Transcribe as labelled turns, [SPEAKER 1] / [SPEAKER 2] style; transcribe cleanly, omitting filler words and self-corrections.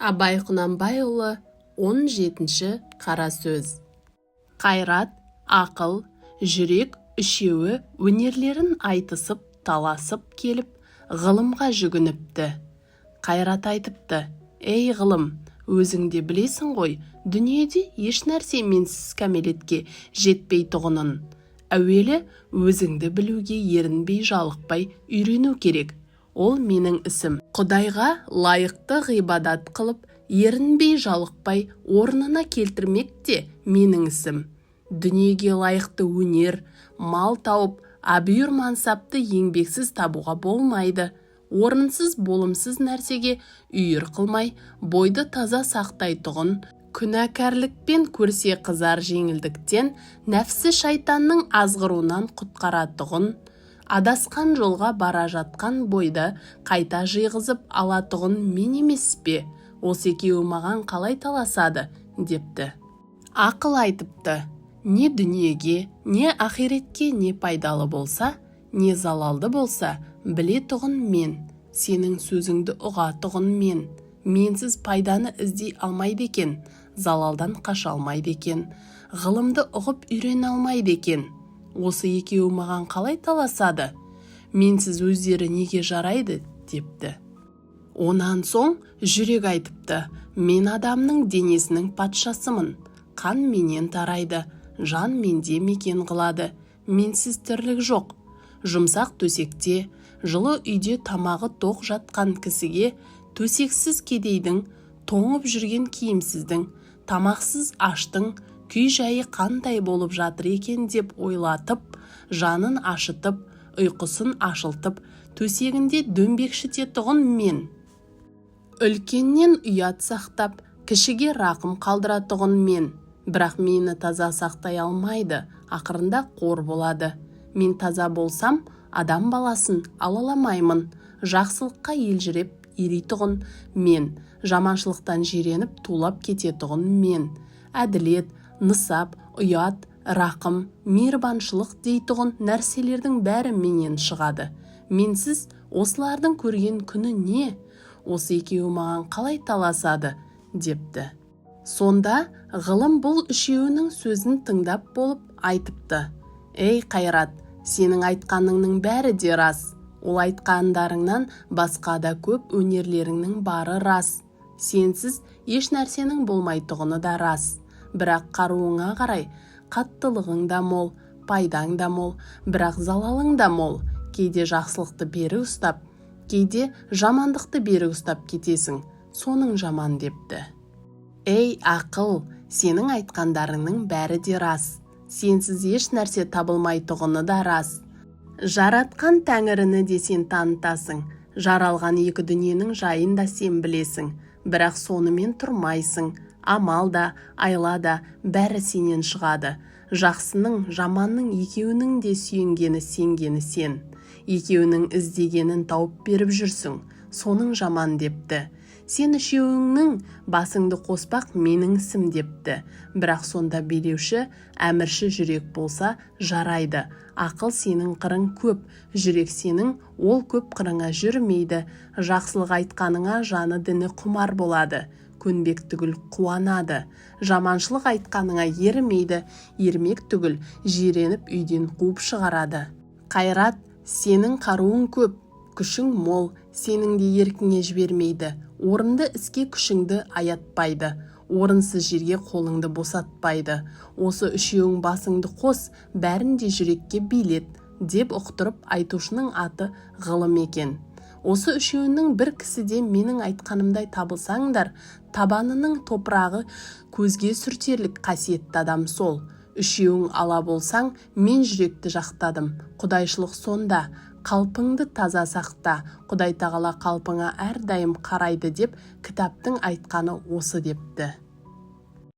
[SPEAKER 1] Абай Құнанбайұлы 17-ші қара сөз. Қайрат, ақыл, жүрек үшеуі өнерлерін айтысып, таласып келіп, ғылымға жүгініпті. Қайрат айтыпты: «Ей ғылым, өзіңде білесің ғой, дүниеде еш нәрсе менсіз кәмелетке жетпей тұғынын. Әуелі өзіңді білуге ерінбей жалықпай үйрену керек. Ол менің ісім. Құдайға лайықты ғибадат қылып, ерінбей жалықпай орнына келтірмек те менің ісім. Дүниеге лайықты өнер, мал тауып, абүйір мансапты еңбексіз табуға болмайды. Орынсыз болымсыз нәрсеге үйір қылмай, бойды таза сақтайтұғын, күнәкарлықпен көрсе қызар жеңілдіктен, нәпсі шайтанның азғыруынан құтқаратұғын, адасқан жолға бара жатқан бойды қайта жиғызып алатұғын мен емес пе? Осы екеуі маған қалай таласады?» депті. Ақыл айтыпты: «Не дүниеге, не ақиретке не пайдалы болса, не залалды болса, білетұғын мен, сенің сөзіңді ұғатұғын мен. Менсіз пайданы іздей алмайды екен, залалдан қаша алмайды екен, ғылымды ұғып үйрене алмайды екен. Осы екеуі маған қалай таласады? Менсіз өздері неге жарайды?» депті. Онан соң жүрек айтыпты: «Мен адамның денесінің патшасымын. Қан менен тарайды, жан менде мекен қылады. Менсіз тірлік жоқ. Жұмсақ төсекте, жылы үйде тамағы тоқ жатқан кісіге, төсексіз кедейдің, тоңып жүрген киімсіздің, тамақсыз аштың күй жайы қандай болып жатыр екен деп ойлатып, жанын ашытып, ұйқысын ашылтып, төсегінде дөңбекшітетұғын мен. Үлкеннен ұят сақтап, кішіге рақым қалдыратұғын мен. Бірақ мені таза сақтай алмайды, ақырында қор болады. Мен таза болсам, адам баласын алаламаймын, жақсылыққа елжіреп ерейтұғын мен. Жаманшылықтан жиреніп тулап кететұғын мен. Әділет, нысап, ұят, рақым, мейірбаншылық дейтұғын нәрселердің бәрі менен шығады. Менсіз осылардың көрген күні не? Осы екеуі маған қалай таласады?» депті. Сонда ғылым бұл үшеуінің сөзін тыңдап болып айтыпты: «Ей Қайрат, сенің айтқаныңның бәрі де рас. Ол айтқандарыңнан басқа да көп өнерлеріңнің бары рас. Сенсіз еш нәрсенің болмайтұғыны да рас. Бірақ қаруыңа қарай, қаттылығың да мол, пайдаң да мол, бірақ залалың да мол. Кейде жақсылықты бері ұстап, кейде жамандықты бері ұстап кетесің. Соның жаман» депті. «Ей ақыл, сенің айтқандарыңның бәрі де рас. Сенсіз еш нәрсе табылмайтұғыны да рас. Жаратқан Тәңіріні де сен танытасың. Жаралған екі дүниенің жайын да сен білесің. Бірақ сонымен тұрмайсың. Амал да, айла да бәрі сенен шығады. Жақсының, жаманның екеуінің де сүйенгені, сенгені сен. Екеуінің іздегенін тауып беріп жүрсің. Соның жаман» депті. «Сен үшеуіңнің басыңды қоспақ менің ісім» депті. Бірақ сонда билеуші, әмірші жүрек болса жарайды. Ақыл сенің қырың көп, жүрек сенің ол көп қырыңа жүрмейді. Жақсылық айтқаныңа жаны діні құмар болады, көнбек түгіл қуанады. Жаманшылық айтқаныңа ермейді, ермек түгіл жиреніп үйден қуып шығарады. Қайрат, сенің қаруың көп, күшің мол, сенің де еркіңе жібермейді. Орынды іске күшіңді аятпайды, орынсыз жерге қолыңды босатпайды. Осы үшеуің басыңды қос, бәрін де жүрекке билет» деп ұқтырып айтушының аты ғылым екен. Осы үшеуінің бір кісіде менің айтқанымдай табылсаңдар, табанының топырағы көзге сүртерлік қасиетті адам сол. Үшеуің ала болсаң, мен жүректі жақтадым. Құдайшылық сонда. Қалпыңды таза сақта, Құдай тағала қалпыңа әрдайым қарайды деп кітаптың айтқаны осы депті.